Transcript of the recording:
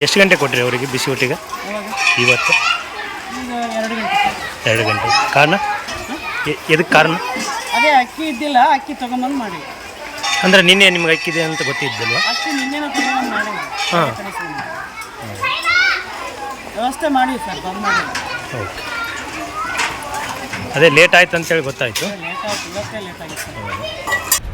ಎಷ್ಟು ಗಂಟೆ ಕೊಟ್ಟಿರಿ ಅವರಿಗೆ ಬಿಸಿ ಊಟಿಗೆ ಇವತ್ತು? 2 ಗಂಟೆ. ಕಾರಣ ಎದಕ್ಕೆ ಕಾರಣ? ಅದೇ ಅಕ್ಕಿ ಇದ್ದಿಲ್ಲ, ಅಕ್ಕಿ ತೊಗೊಂಬಂದು ಮಾಡಿ. ಅಂದರೆ ನಿನ್ನೆ ನಿಮ್ಗೆ ಅಕ್ಕಿದೆ ಅಂತ ಗೊತ್ತಿದ್ದಲ್ವಾ? ಅಕ್ಕಿ ನಿನ್ನೆನ ತೊಗೊಂಬಂದು ಮಾಡಿ. ಹಾಂ, ವ್ಯವಸ್ಥೆ ಮಾಡಿ ಸರ್, ಬಂದ್ ಮಾಡಿ. ಓಕೆ. ಅದೇ ಲೇಟ್ ಆಯ್ತು ಅಂತೇಳಿ ಗೊತ್ತಾಯಿತು. ಲೇಟ್ ಆಯ್ತು, ಇವತ್ತೇ ಲೇಟ್ ಆಗಿತ್ತು ಸರ್.